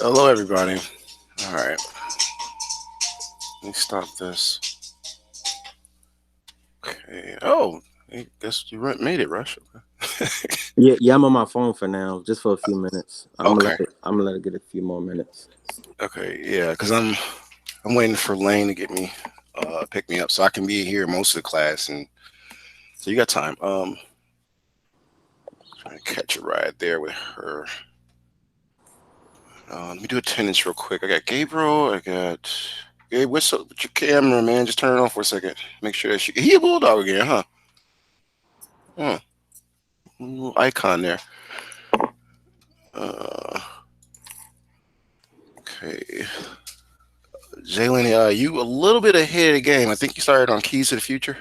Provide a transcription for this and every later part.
Hello, everybody. All right, let me stop this. Okay. Oh, I guess you made it, Rush. Okay. Yeah, I'm on my phone for now, just for a few minutes. Okay. I'm gonna let it get a few more minutes. Okay. Yeah, because I'm waiting for Lane to get me pick me up so I can be here most of the class, and so you got time. Trying to catch a ride there with her. Let me do attendance real quick. I got Gabriel. I got Gabe. What's up with your camera, man? Just turn it on for a second. Make sure that he a bulldog again, huh? Hmm. Little icon there. Uh, okay. Jalen, you a little bit ahead of the game. I think you started on Keys to the Future.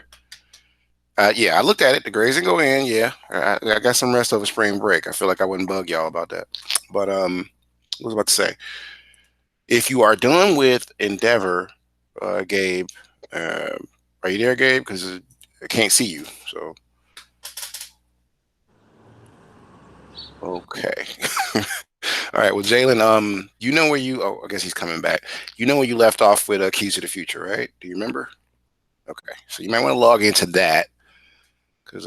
Yeah, I looked at it. The grades didn't go in. Yeah, I got some rest over spring break. I feel like I wouldn't bug y'all about that. But I was about to say, if you are done with Endeavor, Gabe, uh, are you there, Gabe? Because I can't see you. So okay. All right. Well, Jalen, you know where you? Oh, I guess he's coming back. You know where you left off with Keys to the Future, right? Do you remember? Okay, so you might want to log into that because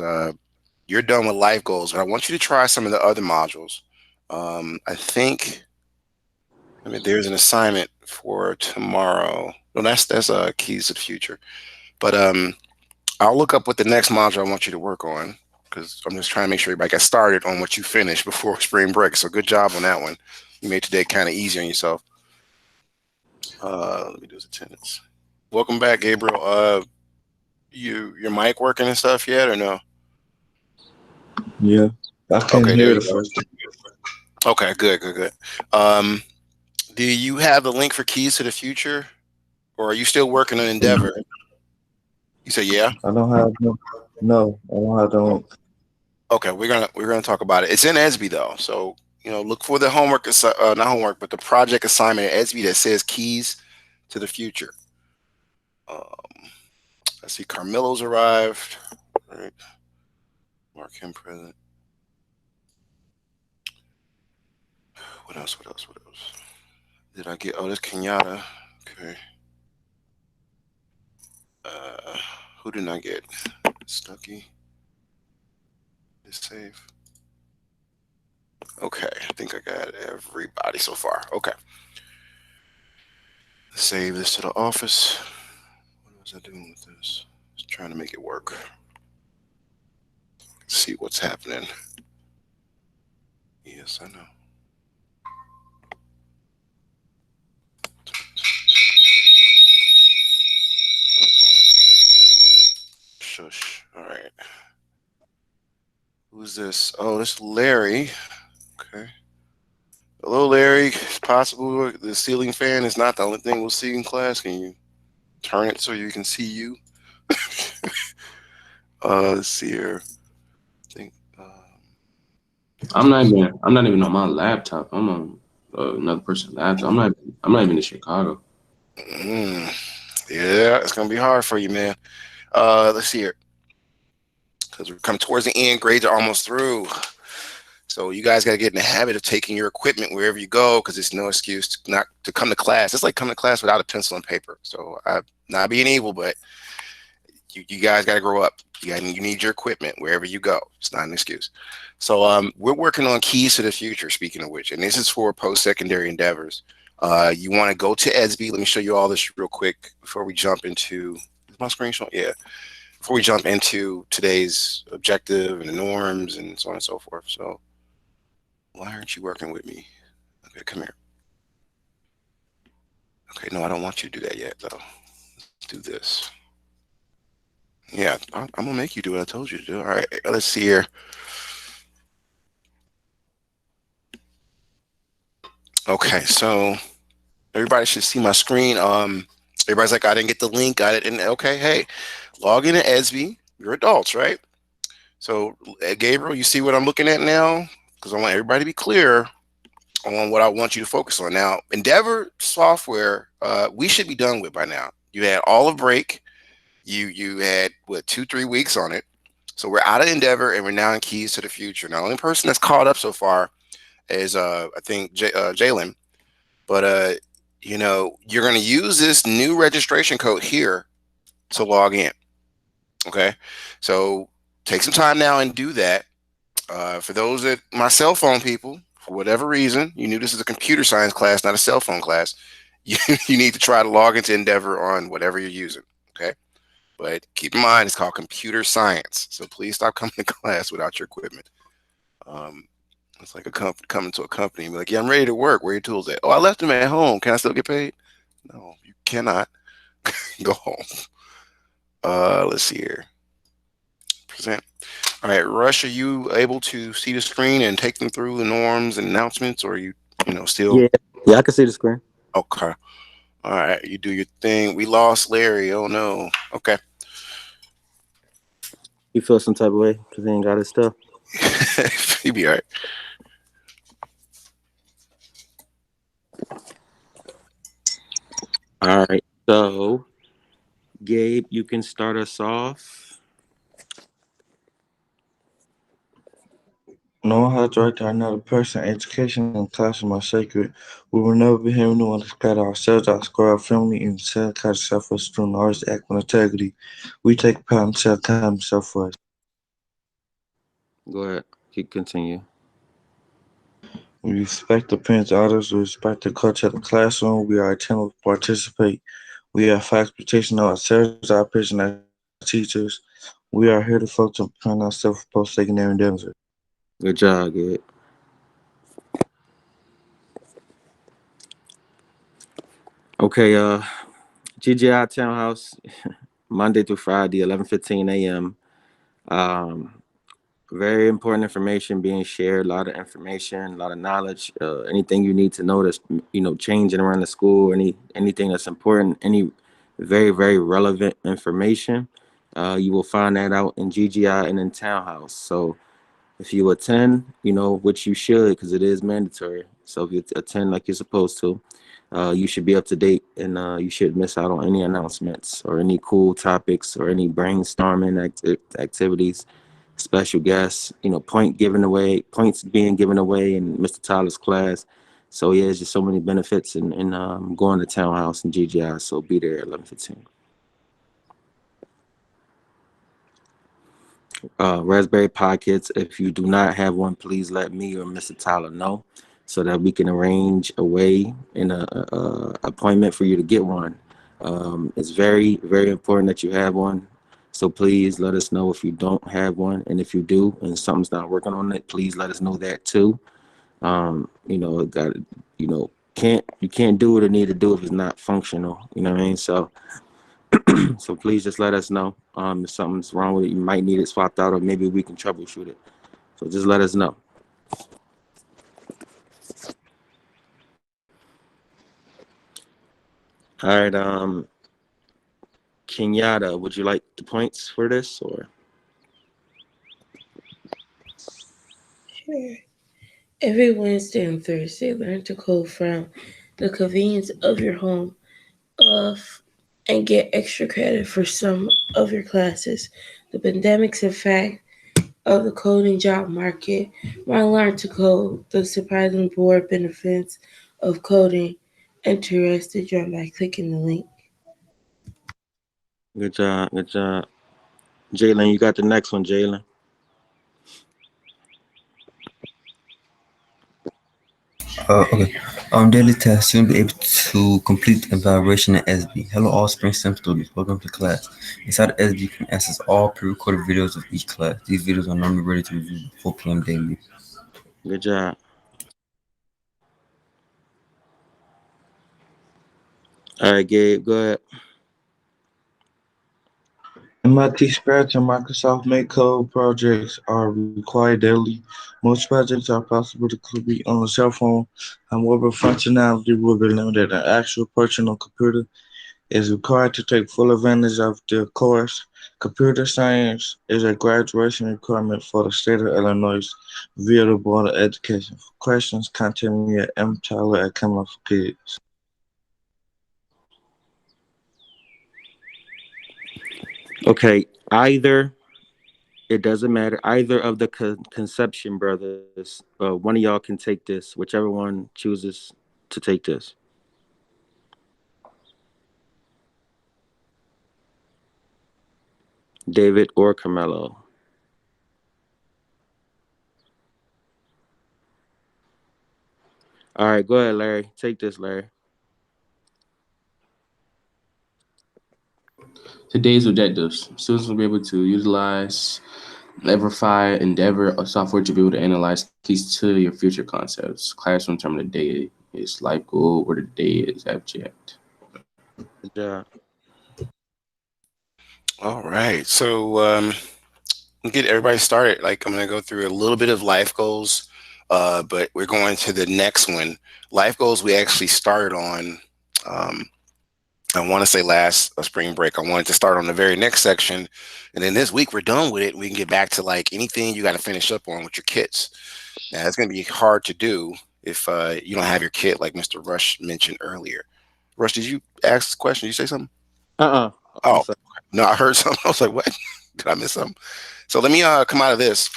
you're done with life goals. And I want you to try some of the other modules. I think there's an assignment for tomorrow. No, that's keys to the future. But I'll look up what the next module I want you to work on because I'm just trying to make sure everybody got started on what you finished before spring break. So good job on that one. You made today kind of easy on yourself. Let me do his attendance. Welcome back, Gabriel. Your mic working and stuff yet or no? Yeah, I couldn't Okay, there hear you the go. first. Okay, good, good, good. Do you have the link for Keys to the Future, or are you still working on Endeavor? You say yeah. I don't have no. No, I don't have the link. Okay, we're gonna talk about it. It's in SB though, so look for the homework, not homework, but the project assignment at SB that says Keys to the Future. Um, I see Carmelo's arrived. Right, mark him present. What else? What else? What else? Did I get? Oh, there's Kenyatta. Okay. Uh, who did I get? Stucky. Is safe. Okay, I think I got everybody so far. Okay, save this to the office. What was I doing with this? Just trying to make it work. See what's happening. Yes, I know. Uh-oh. Shush. All right. Who's this? Oh, this is Larry. Okay. Hello, Larry. It's possible the ceiling fan is not the only thing we'll see in class. Can you turn it so you can see you? Let's see here. I think. I'm not even on my laptop. I'm on another person's laptop. I'm not even in Chicago. Mm, yeah, it's gonna be hard for you, man. Let's see here. Because we're coming towards the end. Grades are almost through. So you guys got to get in the habit of taking your equipment wherever you go because it's no excuse to not to come to class. It's like coming to class without a pencil and paper. So I'm not being evil, but you guys got to grow up. You need your equipment wherever you go. It's not an excuse. So we're working on keys to the future. Speaking of which, and this is for post-secondary endeavors. You want to go to ESB. Let me show you all this real quick before we jump into is my screen showing? Yeah. Before we jump into today's objective and the norms and so on and so forth. So why aren't you working with me? Okay, come here. Okay, no, I don't want you to do that yet, though. Let's do this. Yeah, I'm gonna make you do what I told you to do. All right, let's see here. Okay, so everybody should see my screen. Everybody's like, I didn't get the link. Got it. And okay, hey, log in to ESB. You're adults, right? So, Gabriel, you see what I'm looking at now? Because I want everybody to be clear on what I want you to focus on. Now, Endeavor software, we should be done with by now. You had all of break. You had what 2-3 weeks on it. So we're out of Endeavor and we're now in Keys to the Future. Now, the only person that's caught up so far is I think Jalen. But you're going to use this new registration code here to log in. Okay, so take some time now and do that. For those that my cell phone people, for whatever reason, you knew this is a computer science class, not a cell phone class. You need to try to log into Endeavor on whatever you're using. Okay, but keep in mind it's called computer science, so please stop coming to class without your equipment. Um, it's like a company coming to a company and be like, "Yeah, I'm ready to work. Where are your tools at? Oh, I left them at home. Can I still get paid?" No, you cannot. Go home. Let's see here. Present. All right, Rush, are you able to see the screen and take them through the norms and announcements, or are you still Yeah, yeah, I can see the screen. okay? All right, you do your thing. We lost Larry. Oh no. Okay. You feel some type of way because he ain't got his stuff. He be all right. All right. So, Gabe, you can start us off. No one has the right to another person. Education and classroom are sacred. We will never be here anyone to scatter ourselves, our score, our family, and self kind of self for student always act with integrity. We take pride in self kind of self for us. Go ahead. Keep continue. We respect the parents, others. We respect the culture of the classroom. We are attentive to participate. We have high expectations of ourselves, our patients, our teachers. We are here to focus on preparing ourselves for post-secondary endeavors. Good job, Gabe. Okay. GGI Townhouse, Monday through Friday, 11:15 a.m. Um, Very important information being shared. A lot of information, a lot of knowledge. Anything you need to know that's changing around the school. Anything that's important. Any very relevant information. You will find that out in GGI and in Townhouse. So if you attend, which you should, because it is mandatory. So if you attend like you're supposed to, you should be up to date, and you should miss out on any announcements or any cool topics or any brainstorming activities, special guests, points being given away in Mr. Tyler's class. So yeah, there's just so many benefits in going to Townhouse and GGI. So be there at 11:15. Raspberry Pi kits. If you do not have one, please let me or Mr. Tyler know so that we can arrange a way in a appointment for you to get one. It's very important that you have one. So please let us know if you don't have one, and if you do, and something's not working on it, please let us know that too. Got you can't do what it need to do if it's not functional. You know what I mean? So please just let us know if something's wrong with it. You might need it swapped out, or maybe we can troubleshoot it. So just let us know. All right, Kenyatta, would you like the points for this or? Sure. Every Wednesday and Thursday, learn to code from the convenience of your home of and get extra credit for some of your classes. The pandemic's effect of the coding job market. Why learn to code? The surprising board benefits of coding. Interested? Join by clicking the link. Good job, good job. Jalen, you got the next one, Jalen. Okay. Daily tasks you'll be able to complete evaluation in SB. Hello, all Spring STEM students. Welcome to class. Inside SB, you can access all pre-recorded videos of each class. These videos are normally ready to review at 4 p.m. daily. Good job. All right, Gabe, go ahead. MIT Scratch and Microsoft Make Code projects are required daily. Most projects are possible to complete on a cell phone. However, functionality will be limited. An actual personal computer is required to take full advantage of the course. Computer science is a graduation requirement for the state of Illinois via the Board of Education. For questions, contact me at mtyler@Camelot4Kids. Okay, it doesn't matter. Either of the Conception brothers, one of y'all can take this, whichever one chooses to take this. David or Carmelo? All right, go ahead, Larry. Take this, Larry. Today's objectives. Students will be able to utilize Leverify Endeavor a software to be able to analyze keys to your future concepts. Classroom term of the day is life goal, where the day is abject. Good job. All right. So we'll get everybody started. Like I'm gonna go through a little bit of life goals, but we're going to the next one. Life goals we actually started on. Um, I want to say last spring break. I wanted to start on the very next section, and then this week we're done with it. We can get back to like anything you got to finish up on with your kids. Now it's going to be hard to do if you don't have your kid, like Mr. Rush mentioned earlier. Rush, did you ask a question? Did you say something? I'm Oh sorry. no, I heard something. I was like, what? Did I miss something? So let me come out of this,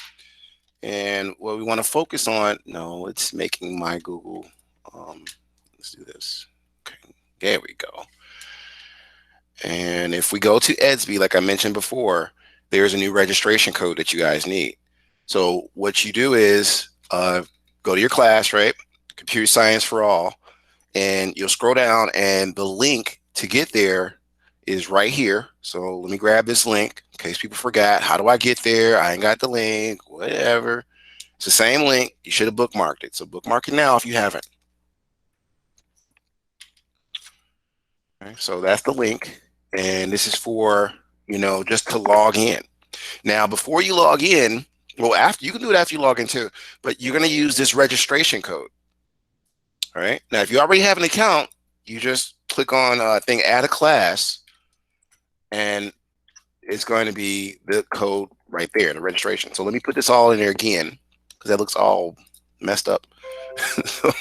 and what we want to focus on. No, it's making my Google. Let's do this. Okay, there we go. And if we go to EDSB, like I mentioned before, there's a new registration code that you guys need. So what you do is go to your class, right? Computer Science for All, and you'll scroll down, and the link to get there is right here. So let me grab this link in case people forgot. How do I get there? I ain't got the link, whatever. It's the same link. You should have bookmarked it. So bookmark it now if you haven't. Okay, so that's the link. And this is for, just to log in. Now, before you log in, well, after you can do it after you log in too, but you're going to use this registration code. All right. Now, if you already have an account, you just click on add a class, and it's going to be the code right there, the registration. So let me put this all in there again because that looks all messed up. So let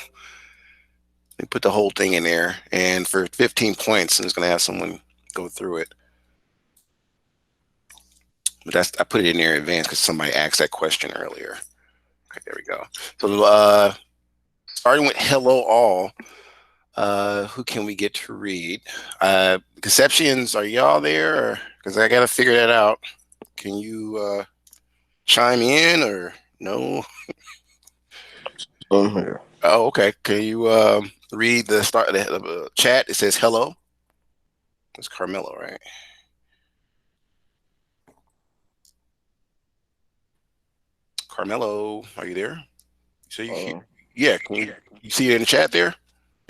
me put the whole thing in there, and for 15 points, I'm just going to have someone go through it. But I put it in there in advance because somebody asked that question earlier. Okay, there we go. So starting with hello all, who can we get to read? Conceptions, are y'all there? Because I got to figure that out. Can you chime in or no? I'm here. Oh, okay. Can you read the start of the chat? It says hello. It's Carmelo, right? Carmelo, are you there? So yeah, can you see it in the chat there?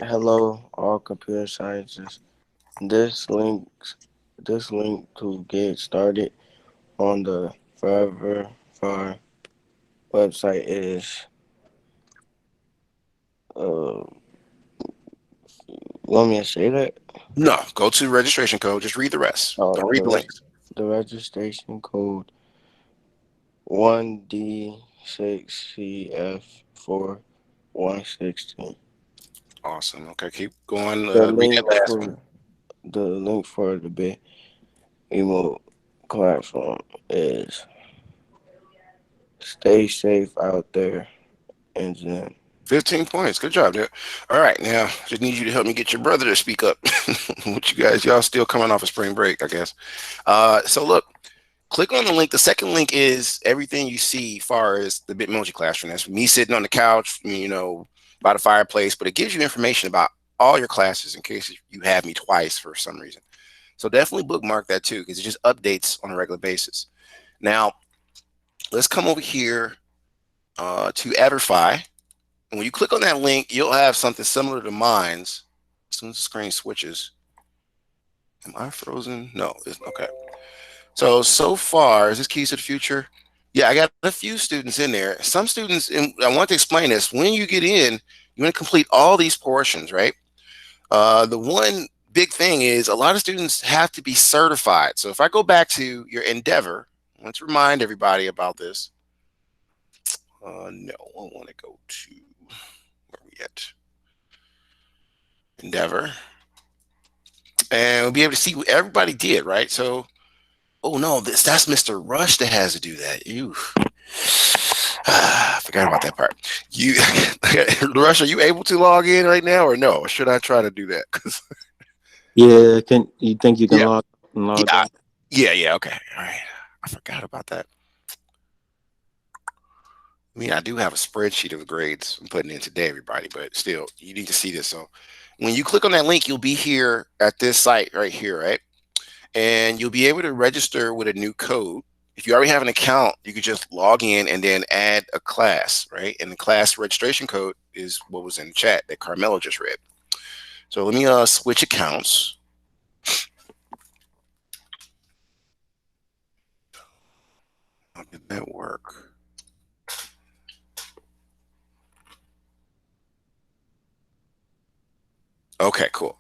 Hello, all computer scientists. This link, this link to get started on the Forever Far website is. Want me to say that? No, go to registration code. Just read the rest. Don't read the links. The registration code 1D6CF4116. Awesome. Okay, keep going. The Read link that last for one. the link for the big emo platform is stay safe out there and then 15 points. Good job, dude. All right, now just need you to help me get your brother to speak up. What you guys, y'all still coming off of spring break, I guess. So look, click on the link. The second link is everything you see far as the Bitmoji classroom. That's me sitting on the couch, by the fireplace, but it gives you information about all your classes in case you have me twice for some reason. So definitely bookmark that too, because it just updates on a regular basis. Now, let's come over here to Everify. And when you click on that link, you'll have something similar to mine's. As soon as the screen switches. Am I frozen? No, it's okay. So far, is this Keys to the Future? Yeah, I got a few students in there. Some students, and I want to explain this. When you get in, you want to complete all these portions, right? The one big thing is a lot of students have to be certified. So if I go back to your Endeavor, let's remind everybody about this. No, I want to go to where are we at? Endeavor. And we'll be able to see what everybody did, right? So, oh no, that's Mr. Rush that has to do that. You forgot about that part. You Rush, are you able to log in right now or no? Or should I try to do that? Yeah, you think you can Yeah. log Yeah, in? Yeah. Okay. All right. I forgot about that. I mean, I do have a spreadsheet of the grades I'm putting in today, everybody, but still, you need to see this. So when you click on that link, you'll be here at this site right here, right? And you'll be able to register with a new code. If you already have an account, you could just log in and then add a class, right? And the class registration code is what was in the chat that Carmelo just read. So let me switch accounts. How did that work? Okay, cool.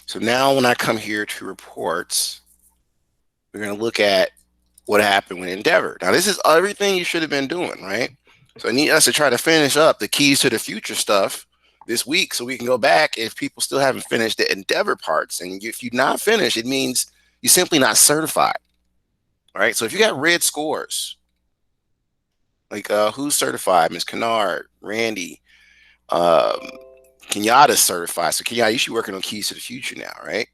So now when I come here to reports, we're going to look at what happened with Endeavor. Now, this is everything you should have been doing, right? So I need us to try to finish up the keys to the future stuff this week so we can go back if people still haven't finished the Endeavor parts. And if you're not finished, it means you're simply not certified, right? So if you got red scores, like who's certified? Ms. Kennard, Randy, um, Kenyatta's certified. So Kenyatta, you should be working on keys to the future now, right?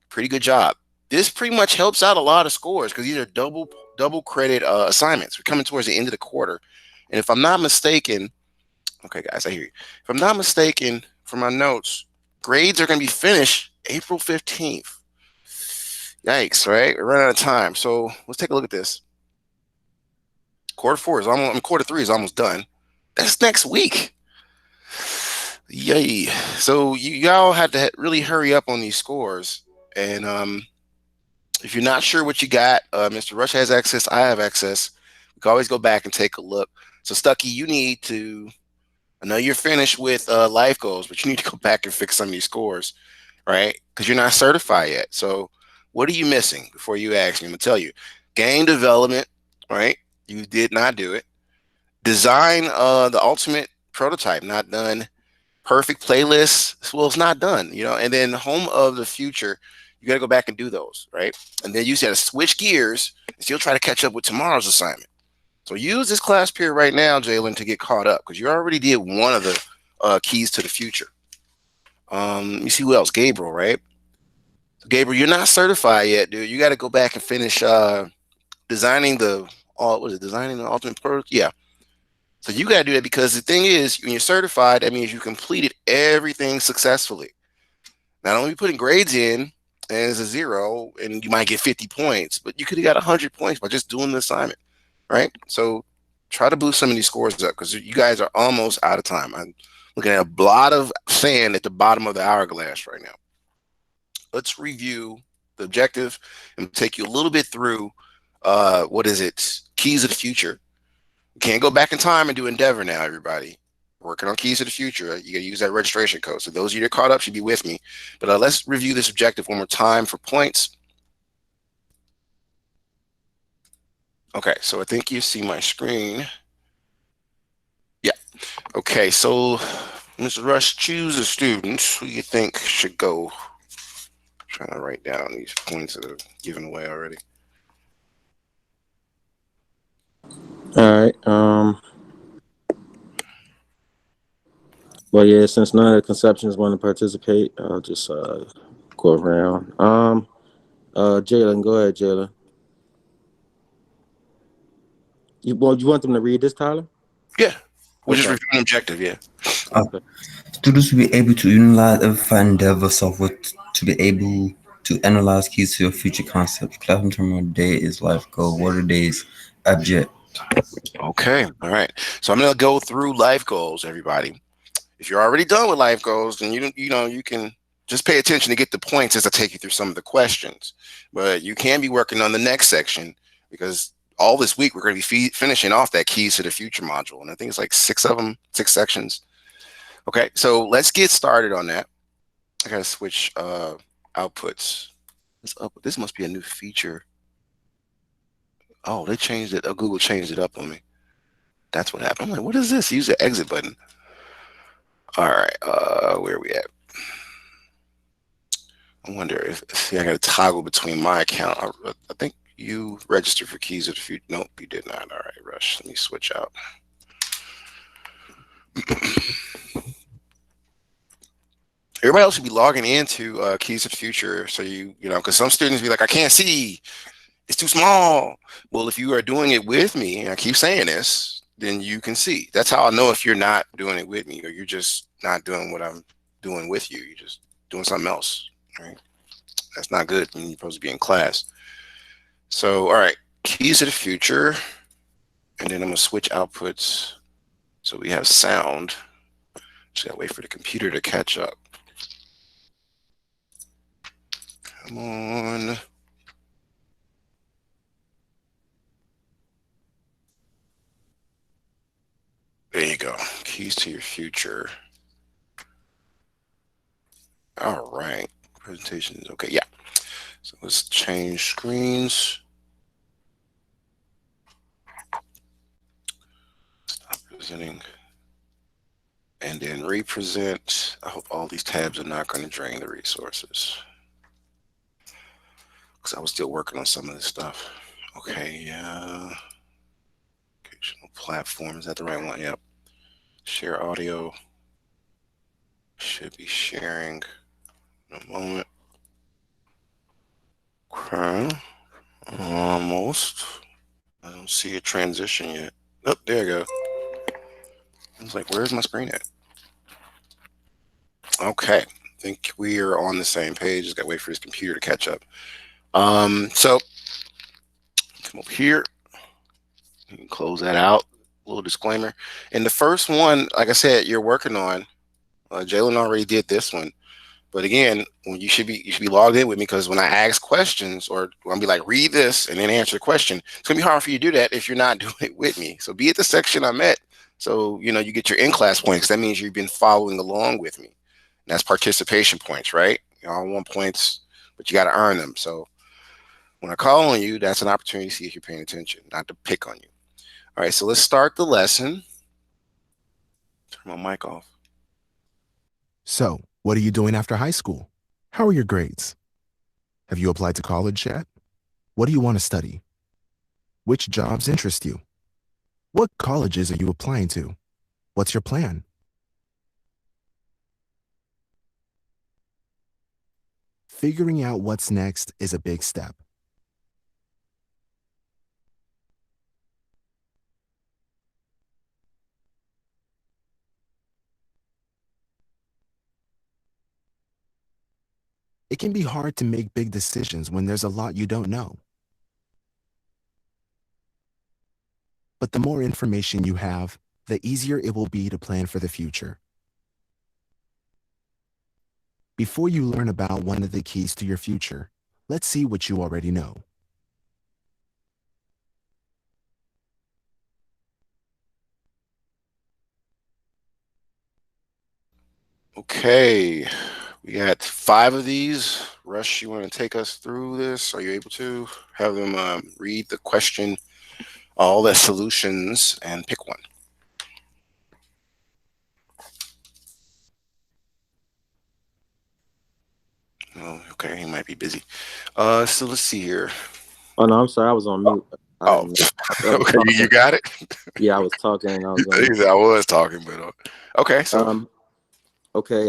Pretty good job. This pretty much helps out a lot of scores because these are double credit assignments. We're coming towards the end of the quarter. And if I'm not mistaken, okay, guys, I hear you. If I'm not mistaken, from my notes, grades are going to be finished April 15th. Yikes, right? We're running out of time. So let's take a look at this. Quarter 3 is almost done. That's next week. Yay. So y'all had to really hurry up on these scores. And if you're not sure what you got, Mr. Rush has access. I have access. We can always go back and take a look. So Stucky, you need to, I know you're finished with life goals, but you need to go back and fix some of these scores, right? Because you're not certified yet. So what are you missing before you ask me? I'm going to tell you. Game development, right? You did not do it. Design the ultimate prototype, not done. Perfect playlist, well, it's not done, you know. And then home of the future, you got to go back and do those, right? And then you got to switch gears and still try to catch up with tomorrow's assignment. So use this class period right now, Jalen, to get caught up because you already did one of the keys to the future. Let me see who else. Gabriel, right? Gabriel, you're not certified yet, dude. You got to go back and finish designing the designing the ultimate prototype? Yeah. So you got to do that because the thing is, when you're certified, that means you completed everything successfully. Not only putting grades in as a 0, and you might get 50 points, but you could have got 100 points by just doing the assignment, right? So try to boost some of these scores up because you guys are almost out of time. I'm looking at a lot of sand at the bottom of the hourglass right now. Let's review the objective and take you a little bit through keys of the future. You can't go back in time and do Endeavor now, everybody. Working on keys of the future. You got to use that registration code. So those of you that are caught up should be with me. But let's review this objective one more time for points. Okay, so I think you see my screen. Yeah. Okay, so Mr. Rush, choose a student who you think should go. I'm trying to write down these points that are given away already. All right. Well, yeah, since none of the conceptions want to participate, I'll just go around. Jalen, go ahead, Jalen. You want them to read this, Tyler? Yeah. We're just reviewing objective, yeah. Okay. Students will be able to utilize Everify Endeavor software to be able to analyze keys to your future concepts. Classroom terminal day is life goal. What are days? Object. Okay. All right. So I'm going to go through life goals, everybody. If you're already done with life goals, then you can just pay attention to get the points as I take you through some of the questions. But you can be working on the next section because all this week we're going to be finishing off that keys to the future module. And I think it's like 6 of them, 6 sections. Okay, so let's get started on that. I got to switch outputs. This must be a new feature. Oh, they changed it. Google changed it up on me. That's what happened. I'm like, what is this? Use the exit button. All right, where are we at? I wonder if I got to toggle between my account. I think you registered for keys of the future. Nope, you did not. All right, Rush. Let me switch out. Everybody else should be logging into keys of the future. So you know, because some students be like, I can't see. It's too small. Well, if you are doing it with me, and I keep saying this, then you can see. That's how I know if you're not doing it with me or you're just not doing what I'm doing with you. You're just doing something else. Right? That's not good. You're supposed to be in class. So, all right, keys to the future. And then I'm going to switch outputs. So we have sound. Just gotta wait for the computer to catch up. Come on. There you go. Keys to your future. All right. Presentation is okay. Yeah. So let's change screens. Stop presenting. And then represent. I hope all these tabs are not going to drain the resources, because I was still working on some of this stuff. Okay. Occasional platform. Is that the right one? Yep. Share audio. Should be sharing in a moment. Okay. Almost. I don't see a transition yet. Oh, there you go. I was like, where's my screen at? Okay. I think we are on the same page. Just gotta wait for this computer to catch up. So come over here. You can close that out. A little disclaimer. And the first one, like I said, you're working on. Jalen already did this one. But again, when you should be logged in with me, because when I ask questions or when I be like, read this and then answer the question, it's gonna be hard for you to do that if you're not doing it with me. So be at the section I'm at. So you get your in-class points. That means you've been following along with me. And that's participation points, right? You all want points, but you got to earn them. So when I call on you, that's an opportunity to see if you're paying attention, not to pick on you. All right, so let's start the lesson. Turn my mic off. So, what are you doing after high school? How are your grades? Have you applied to college yet? What do you want to study? Which jobs interest you? What colleges are you applying to? What's your plan? Figuring out what's next is a big step. It can be hard to make big decisions when there's a lot you don't know. But the more information you have, the easier it will be to plan for the future. Before you learn about one of the keys to your future, let's see what you already know. Okay, we got 5 of these. Rush, you want to take us through this? Are you able to have them read the question, all the solutions, and pick one? Oh, okay, he might be busy. So let's see here. Oh no, I'm sorry, I was on mute. I Oh, didn't know. I was okay, you talking. got it. Yeah, I was talking and I was on He mute. said I was talking, but okay. So Okay,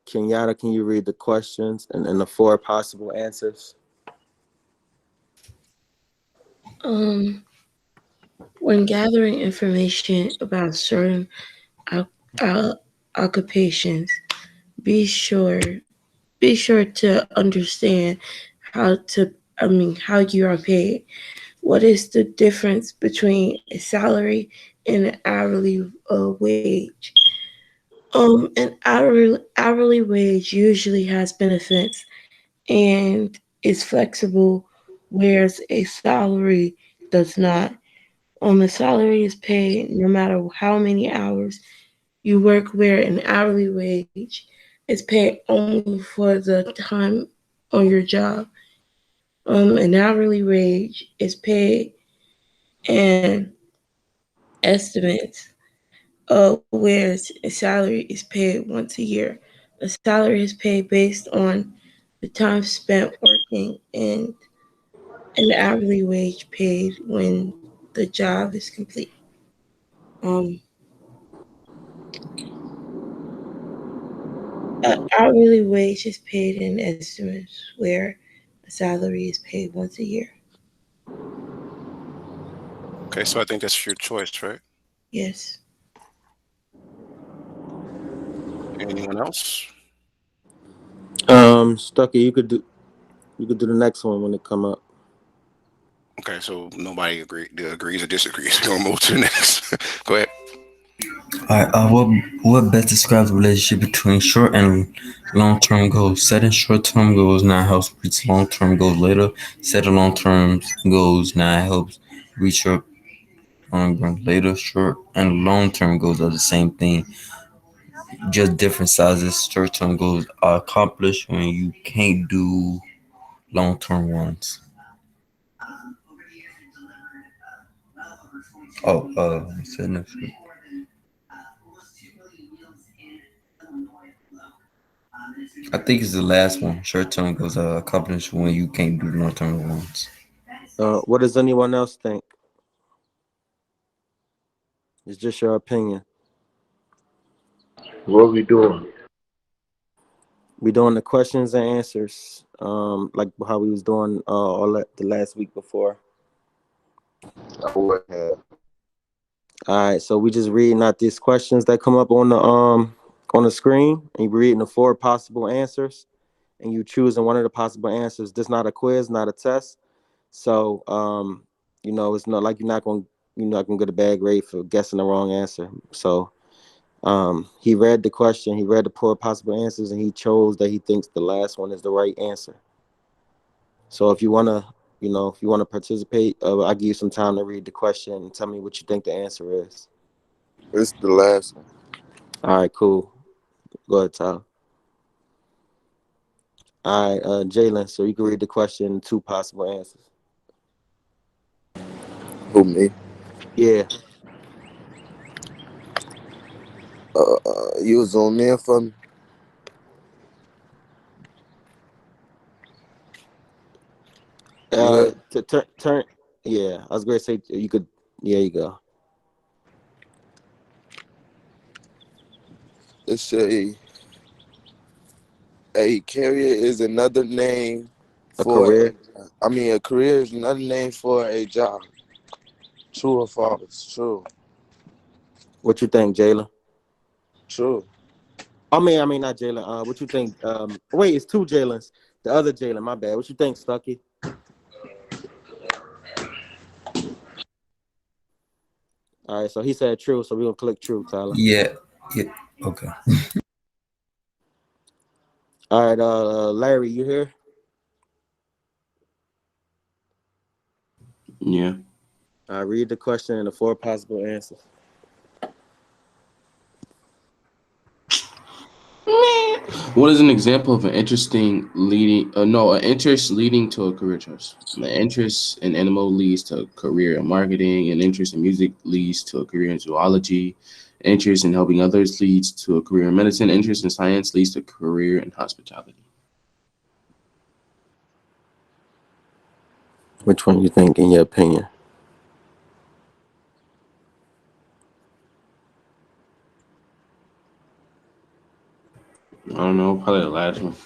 Kenyatta, can you read the questions and the 4 possible answers? When gathering information about certain occupations, be sure to understand how you are paid. What is the difference between a salary and an hourly wage? An hourly wage usually has benefits and is flexible, whereas a salary does not. A salary is paid no matter how many hours you work, where an hourly wage is paid only for the time on your job. An hourly wage is paid and estimates, whereas a salary is paid once a year. A salary is paid based on the time spent working, and an hourly wage paid when the job is complete. Um, An hourly wage is paid in estimates, where a salary is paid once a year. Okay, so I think that's your choice, right? Yes. Anyone else? Stucky, you could do the next one when it come up. Okay, so nobody agrees or disagrees. We're gonna move to the next. Go ahead. Alright, what best describes the relationship between short and long term goals? Setting short term goals now helps reach long term goals later. Setting long term goals now helps reach your long goals later. Short and long term goals are the same thing, just different sizes. Short term goals are accomplished when you can't do long term ones. Oh, setting up. I think it's the last one. Short term goals are accomplished when you can't do long term ones. What does anyone else think? It's just your opinion. What we doing? We doing the questions and answers, like how we was doing the last week before. I would have. All right, so we just reading out these questions that come up on the screen, and you reading the four possible answers, and you choosing one of the possible answers. This not a quiz, not a test. So it's not like you're not gonna get a bad grade for guessing the wrong answer. So he read the question, he read the four possible answers, and he chose that he thinks the last one is the right answer. So if you wanna participate, I'll give you some time to read the question and tell me what you think the answer is. It's the last one. All right, cool. Go ahead, Tyler. All right, Jalen. So you can read the question and two possible answers. Who me? Yeah. You zoom in for me. You heard? To turn. Yeah, I was going to say you could. Yeah, you go. It say a career is another name A for career. a career is another name for a job. True or false? True. What you think, Jalen? True. I mean, not Jalen. What you think? Wait, it's two Jalen's. The other Jalen. My bad. What you think, Stucky? All right, so he said true. So we're gonna click true, Tyler. Yeah, yeah, okay. All right, Larry, you here? Yeah. Read the question and the four possible answers. What is an example of an an interest leading to a career choice? An interest in animal leads to a career in marketing. An interest in music leads to a career in zoology. Interest in helping others leads to a career in medicine. Interest in science leads to a career in hospitality. Which one you think, in your opinion? I don't know, probably the last one.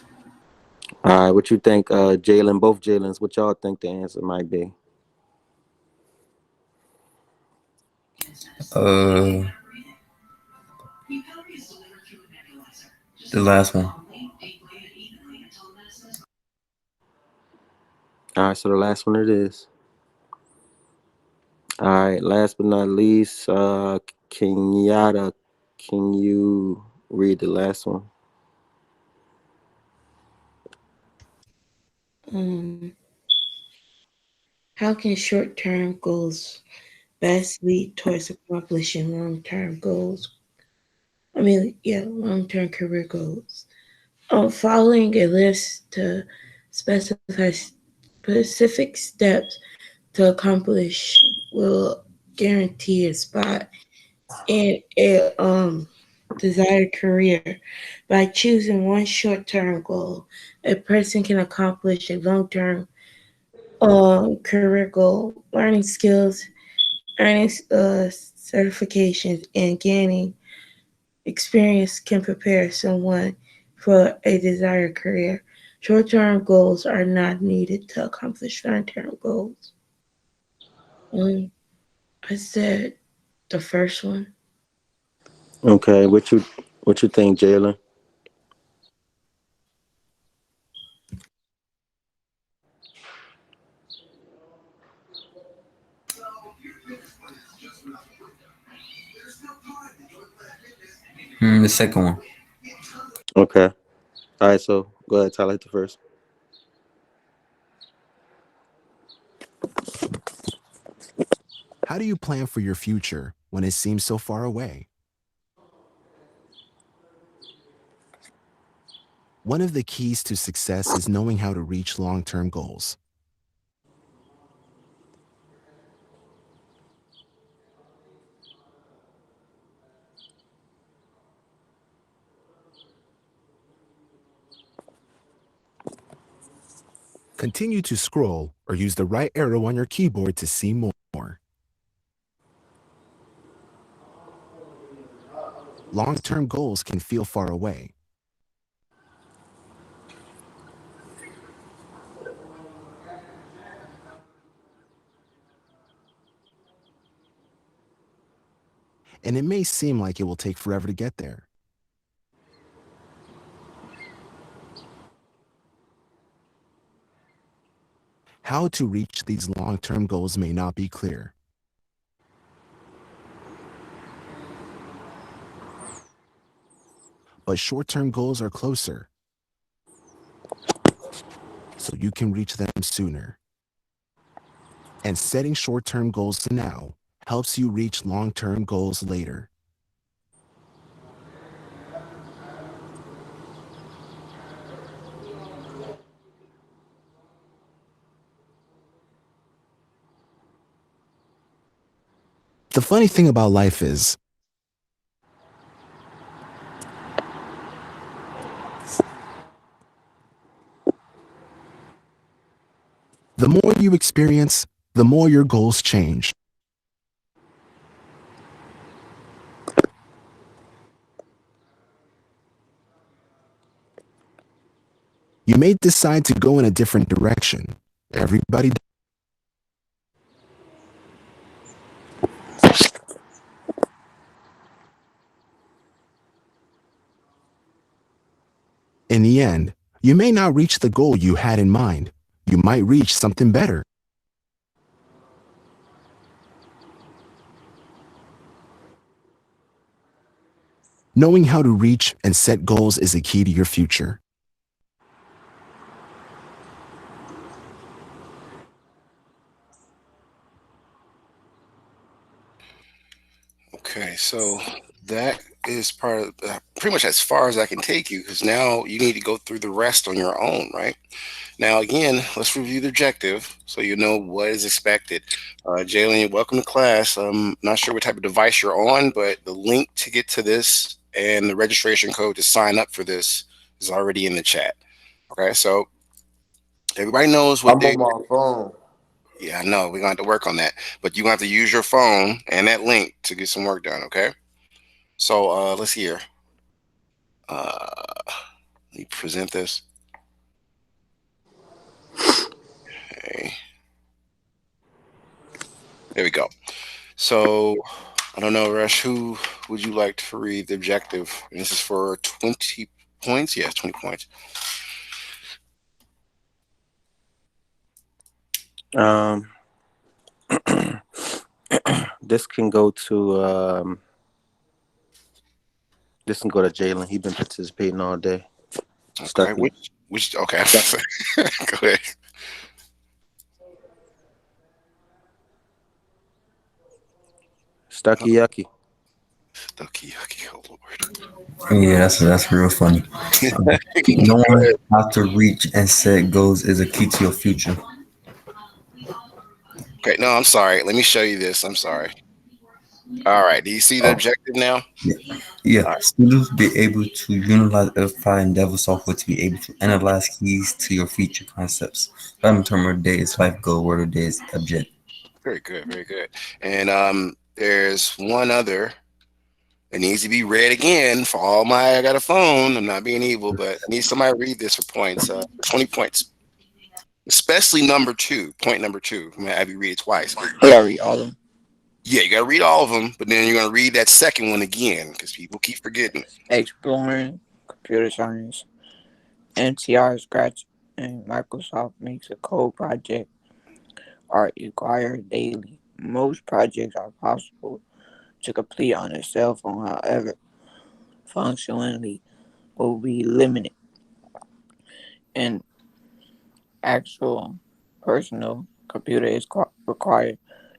All right, what you think, Jalen? Both Jalen's. What y'all think the answer might be? Uh, the last one. All right, so the last one it is. All right, last but not least, Kenyatta, can you read the last one? Um, how can short-term goals best lead towards accomplishing long-term goals? Long-term career goals. Following a list to specify specific steps to accomplish will guarantee a spot in a desired career. By choosing one short-term goal, a person can accomplish a long-term career goal, learning skills, earning certifications, and gaining experience can prepare someone for a desired career. Short term goals are not needed to accomplish long term goals. Um, I said the first one. Okay, what you think, Jalen? The second one. Okay. All right, so go ahead, Tyler, hit the first. How do you plan for your future when it seems so far away? One of the keys to success is knowing how to reach long-term goals. Continue to scroll or use the right arrow on your keyboard to see more. Long-term goals can feel far away. And it may seem like it will take forever to get there. How to reach these long-term goals may not be clear. But short-term goals are closer, so you can reach them sooner. And setting short-term goals now helps you reach long-term goals later. The funny thing about life is, the more you experience, the more your goals change. You may decide to go in a different direction. Everybody. In the end, you may not reach the goal you had in mind. You might reach something better. Knowing how to reach and set goals is a key to your future. Okay, so that is part of pretty much as far as I can take you because now you need to go through the rest on your own, right? Now, again, let's review the objective so you know what is expected. Jalen, welcome to class. I'm not sure what type of device you're on, but the link to get to this and the registration code to sign up for this is already in the chat. Okay, so everybody knows what I'm they. on my phone. Yeah, I know we're going to have to work on that, but you're going to have to use your phone and that link to get some work done. Okay, so let's see here. Let me present this. Okay, there we go. So I don't know, Rush, who would you like to read the objective? And this is for 20 points. Yeah, 20 points. Um, this can go to this can go to Jalen. He's been participating all day. Okay, Stucky. which okay. Go ahead. Stucky yucky. Ducky, yucky, oh Lord. Yeah, that's real funny. Go Knowing ahead. how to reach and set goals is a key to your future. Okay, no, I'm sorry. Let me show you this. I'm sorry. All right, do you see the Oh, objective now? yeah. Yeah, All right, students be able to utilize Edify and Devil software to be able to analyze keys to your future concepts. That determine day is life goal, word of day is object. very good, very good. And there's one other. It needs to be read again for all my. I got a phone. I'm not being evil, but I need somebody to read this for points. 20 points. especially number 2, point number 2. I'm gonna have you read it twice. I gotta read all of them. Yeah, you gotta read all of them, but then you're gonna read that second one again because people keep forgetting. Exploring computer science, NCR Scratch, and Microsoft makes a code project are required daily. Most projects are possible to complete on a cell phone, however, functionality will be limited. An actual personal computer is required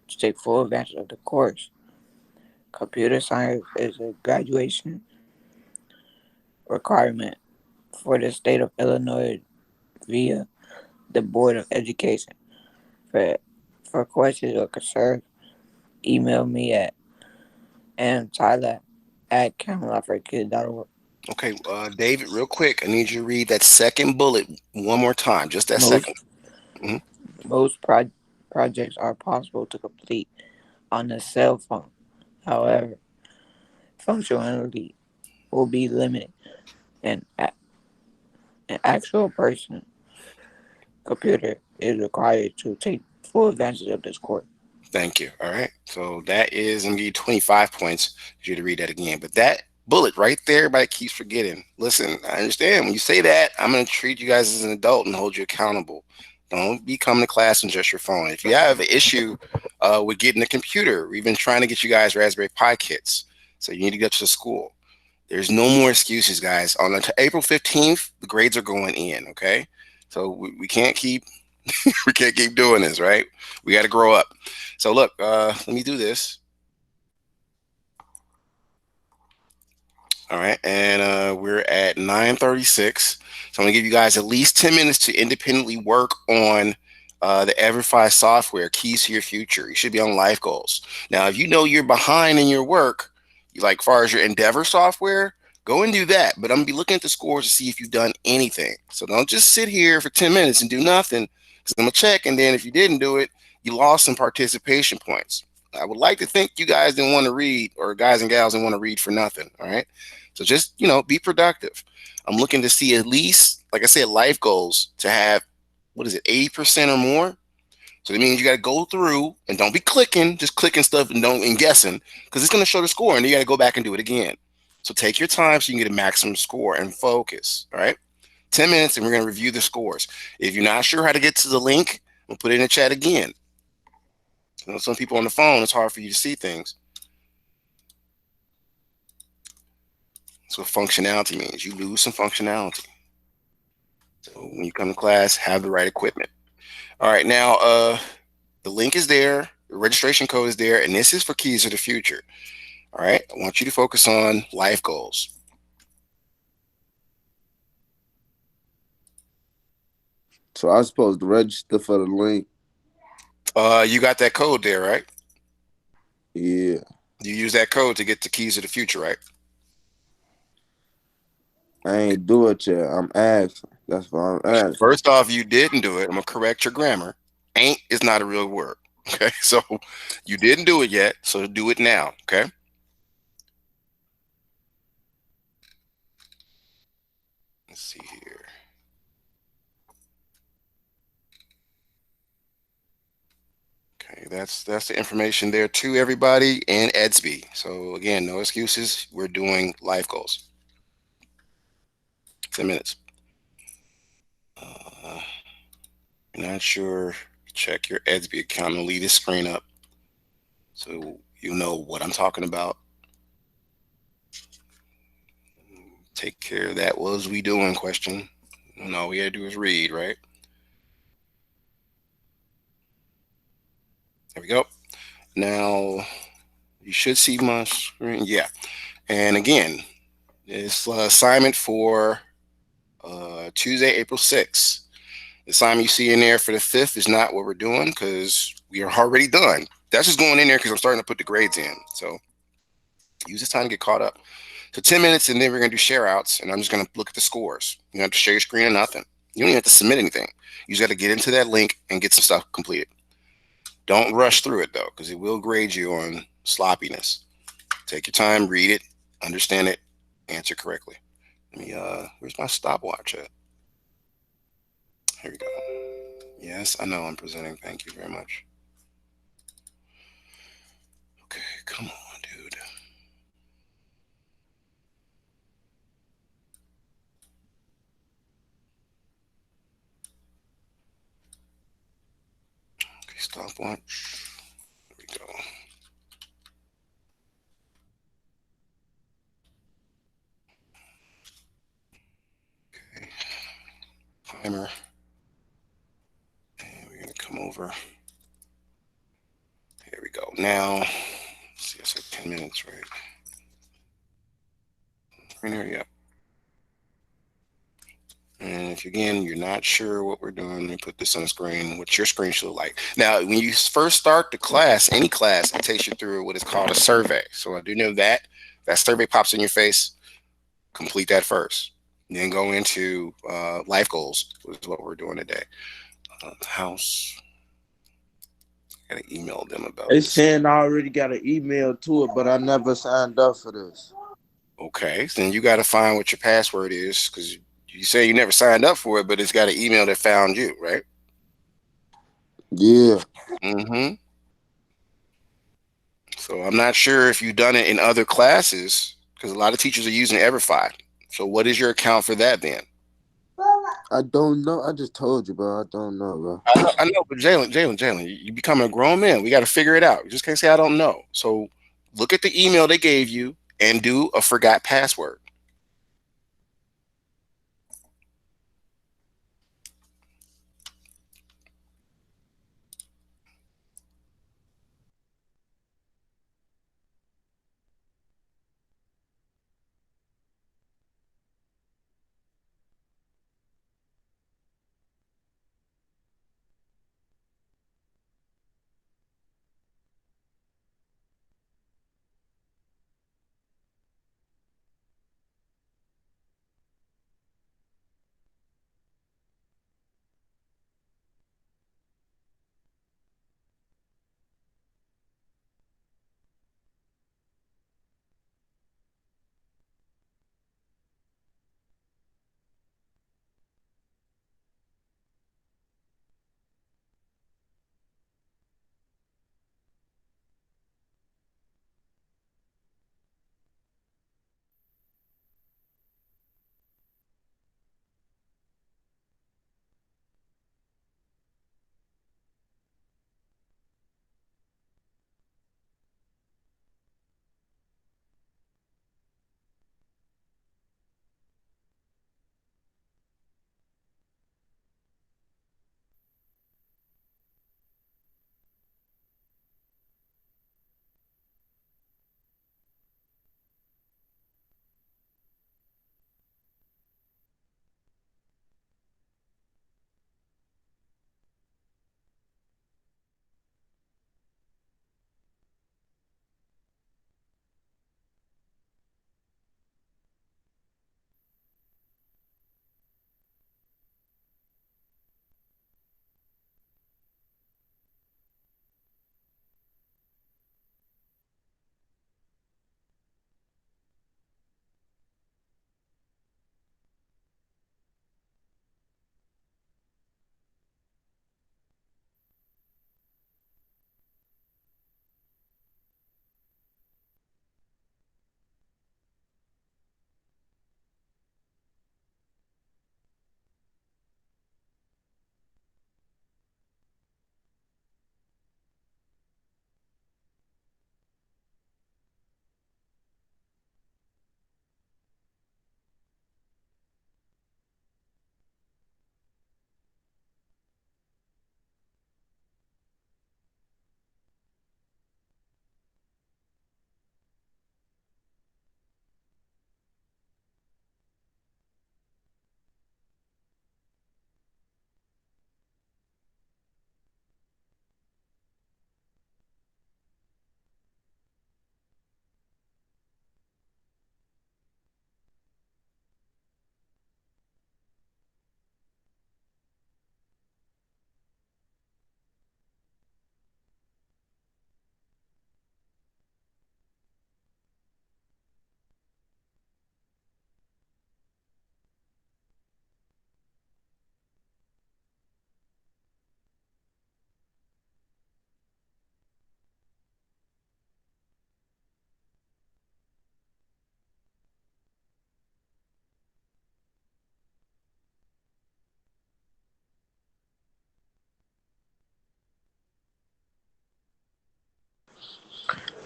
to take full advantage of the course. Computer science is a graduation requirement for the state of Illinois via the Board of Education. For, for questions or concerns, email me at mtyler@camelotforkids.org. Okay, David, real quick, I need you to read that second bullet one more time, just that Most second. Mhm. most projects are possible to complete on a cell phone. However, functionality will be limited. An, an actual person computer is required to take full advantage of this course. Thank you. All right. So that is, I'm gonna give you 25 points for you to read that again. But that bullet right there, everybody keeps forgetting. Listen, I understand when you say that, I'm gonna treat you guys as an adult and hold you accountable. Don't be coming to class on just your phone. If you have an issue with getting a computer, we've been trying to get you guys Raspberry Pi kits. So you need to get to the school. There's no more excuses, guys. On April 15th, the grades are going in. Okay. So we can't keep we can't keep doing this, right? We got to grow up. So look, let me do this. All right, and we're at 9:36. So I'm gonna give you guys at least 10 minutes to independently work on the Everify software, keys to your future. You should be on life goals. Now, if you know you're behind in your work, like far as your Endeavor software, go and do that. But I'm gonna be looking at the scores to see if you've done anything. So don't just sit here for 10 minutes and do nothing. Because I'm gonna check, and then if you didn't do it, you lost some participation points. I would like to think you guys didn't want to read, or guys and gals didn't want to read for nothing. All right. So just, be productive. I'm looking to see at least, like I said, life goals to have, what is it, 80% or more. So that means you got to go through and don't be clicking, just clicking stuff and guessing, because it's going to show the score and you got to go back and do it again. So take your time so you can get a maximum score and focus. All right. 10 minutes and we're going to review the scores. If you're not sure how to get to the link, we'll put it in the chat again. Some people on the phone, it's hard for you to see things. That's what functionality means. You lose some functionality. So when you come to class, have the right equipment. All right, now the link is there, the registration code is there, and this is for keys to the future. All right, I want you to focus on life goals. So I'm supposed to register for the link. You got that code there, right? Yeah. You use that code to get the keys to the future, right? I ain't do it yet. I'm asking. That's what I'm asking. First off, you didn't do it. I'm gonna correct your grammar. Ain't is not a real word. Okay, so you didn't do it yet, so do it now. Okay. Let's see here. Okay, that's the information there to everybody and Edsby. So again, no excuses. We're doing life goals. 10 minutes. You're not sure? Check your Edsby account and leave this screen up so you know what I'm talking about. Take care of that. What was we doing? Question. And all we had to do is read, right? There we go. Now you should see my screen. Yeah. And again, it's assignment for Tuesday, April 6th. The assignment you see in there for the 5th is not what we're doing because we are already done. That's just going in there because I'm starting to put the grades in. So use this time to get caught up. So 10 minutes and then we're going to do share outs and I'm just going to look at the scores. You don't have to share your screen or nothing. You don't even have to submit anything. You just got to get into that link and get some stuff completed. Don't rush through it though because it will grade you on sloppiness. Take your time, read it, understand it, answer correctly. Let me, where's my stopwatch at? Here we go. Yes, I know I'm presenting. Thank you very much. Okay, come on, dude. Okay, stopwatch. There we go. Okay, timer. And we're gonna come over. Here we go. Now, let's see, I said 10 minutes, right? Right here, yep. And if again you're not sure what we're doing, let me put this on the screen. What your screen should look like. Now, when you first start the class, any class, it takes you through what is called a survey. So I do know that that survey pops in your face. Complete that first. Then go into life goals, which is what we're doing today. House. I gotta email them about It's this. saying I already got an email to it, but I never signed up for this. Okay, so then you got to find what your password is because you say you never signed up for it, but it's got an email that found you, right? Yeah. Mm-hmm. So I'm not sure if you've done it in other classes because a lot of teachers are using EverFi. So what is your account for that then? I don't know. I just told you, bro. I don't know, bro. I know, but Jalen, you become a grown man. We got to figure it out. You just can't say I don't know. So look at the email they gave you and do a forgot password.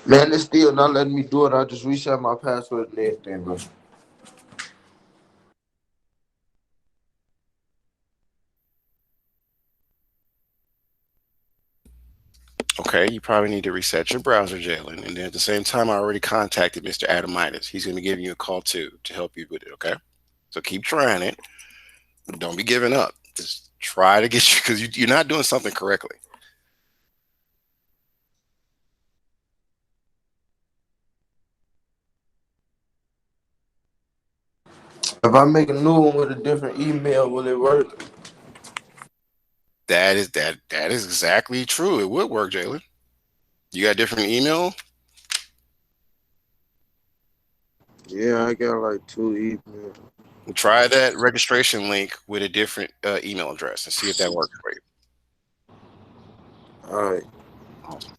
Man, it's still not letting me do it. I just reset my password and everything, bro. Okay, you probably need to reset your browser, Jalen. And then at the same time, I already contacted Mr. Adamitis. He's going to give you a call too to help you with it. Okay, so keep trying it. Don't be giving up. Just try to get you because you're not doing something correctly. If I make a new one with a different email, will it work? That is exactly true. It would work, Jalen. You got a different email? Yeah, I got like 2 emails. Try that registration link with a different email address and see if that works for you. All right. Awesome.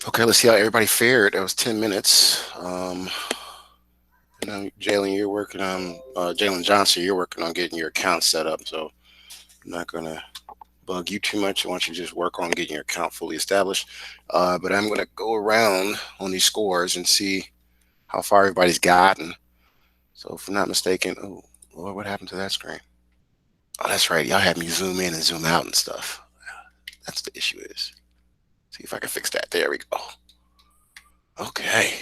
Okay, let's see how everybody fared. That was 10 minutes. Jalen, you're working on Jalen Johnson. You're working on getting your account set up. So I'm not gonna bug you too much. I want you to just work on getting your account fully established. But I'm gonna go around on these scores and see how far everybody's gotten. So if I'm not mistaken, oh Lord, what happened to that screen? Oh, that's right. Y'all had me zoom in and zoom out and stuff. That's the issue is. See if I can fix that. There we go. Okay.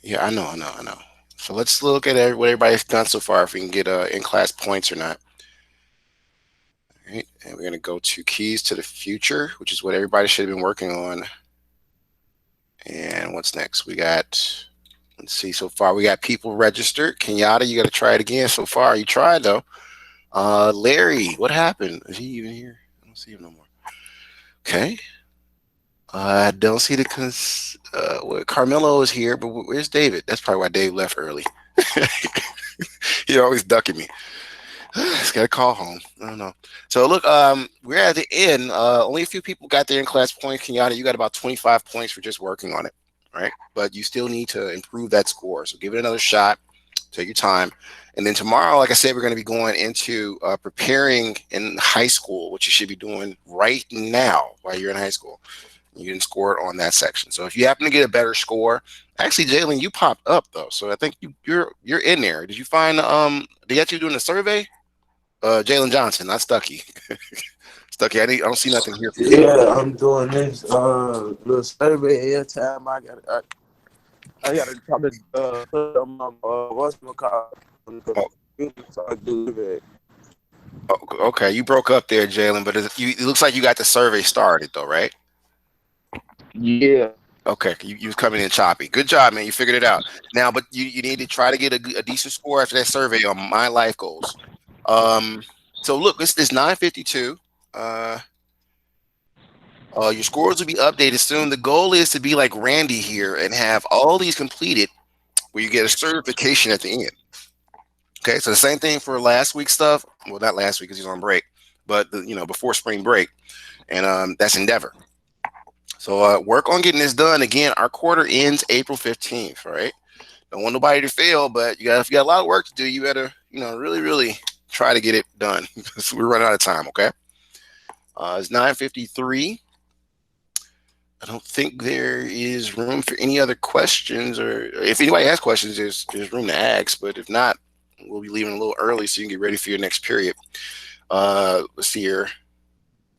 Yeah, I know. So let's look at what everybody's done so far. If we can get in-class points or not. All right, and we're gonna go to keys to the future, which is what everybody should have been working on. And what's next? We got. Let's see. So far, we got people registered. Kenyatta, you got to try it again. So far, you tried though. Larry, what happened? Is he even here? I don't see him no more. Okay. I don't see well, Carmelo is here, but where's David? That's probably why Dave left early. He always ducking me. Just gotta call home. I don't know. So look, we're at the end. Only a few people got their in-class points. Kenyatta, you got about 25 points for just working on it, right? But you still need to improve that score. So give it another shot. Take your time. And then tomorrow, like I said, we're going to be going into preparing in high school, which you should be doing right now while you're in high school. You can score it on that section. So if you happen to get a better score, actually, Jalen, you popped up though, so I think you're in there. Did you find did you actually doing a survey? Jalen Johnson, not Stucky. Stucky, I don't see nothing here for you. Yeah, I'm doing this little survey every time I gotta try to put on my what's my call on the Oh, computer so I do it. okay, you broke up there, Jalen, but it looks like you got the survey started though, right? Yeah. Okay, you was coming in choppy. Good job, man. You figured it out. Now, but you need to try to get a decent score after that survey on my life goals. Um, so look, this is 9:52. Uh, your scores will be updated soon. The goal is to be like Randy here and have all these completed where you get a certification at the end. Okay, so the same thing for last week's stuff. Well, not last week because he's on break, but before spring break, and that's Endeavor. So work on getting this done. Again, our quarter ends April 15th. All right. Don't want nobody to fail, but if you got a lot of work to do, you better, really, really try to get it done because we're running out of time. Okay. It's 9:53. I don't think there is room for any other questions, or if anybody has questions, there's room to ask. But if not, we'll be leaving a little early so you can get ready for your next period. Let's see here.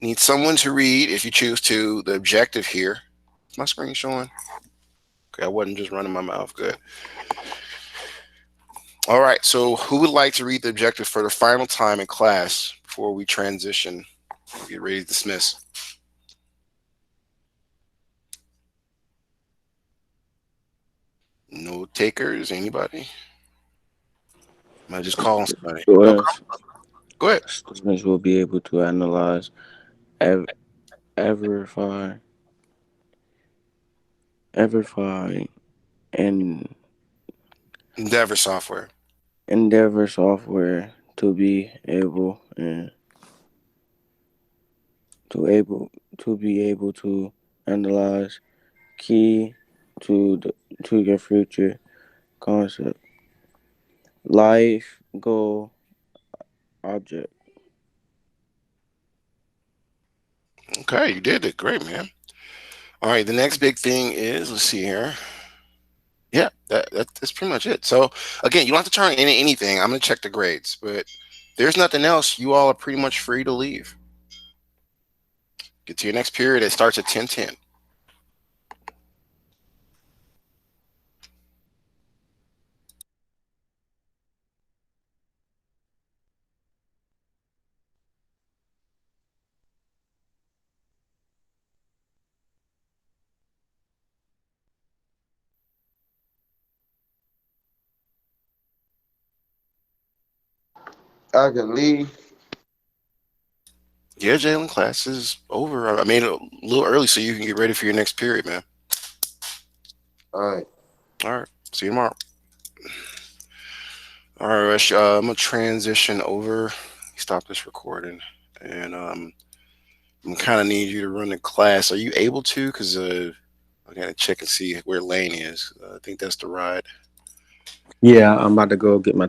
Need someone to read, if you choose to, the objective here. Is my screen showing? Okay, I wasn't just running my mouth. Good. All right, so who would like to read the objective for the final time in class before we transition, get ready to dismiss? No takers, anybody? Am I just calling somebody? Oh, go ahead. Students will be able to analyze, verify, verify, and Endeavor software. Endeavor software to be able to analyze key to your future concept, life goal, object. Okay, you did it. Great, man. All right, the next big thing is, let's see here. Yeah, that's pretty much it. So again, you don't have to turn in anything. I'm gonna check the grades, but there's nothing else. You all are pretty much free to leave. Get to your next period. It starts at 10:10. I can leave. Yeah, Jalen, class is over. I made it a little early so you can get ready for your next period, man. All right. All right, see you tomorrow. All right, Rush, I'm gonna transition over. Stop this recording, and I'm kind of need you to run the class. Are you able to? Because I gotta check and see where Lane is. I think that's the ride. Yeah, I'm about to go get my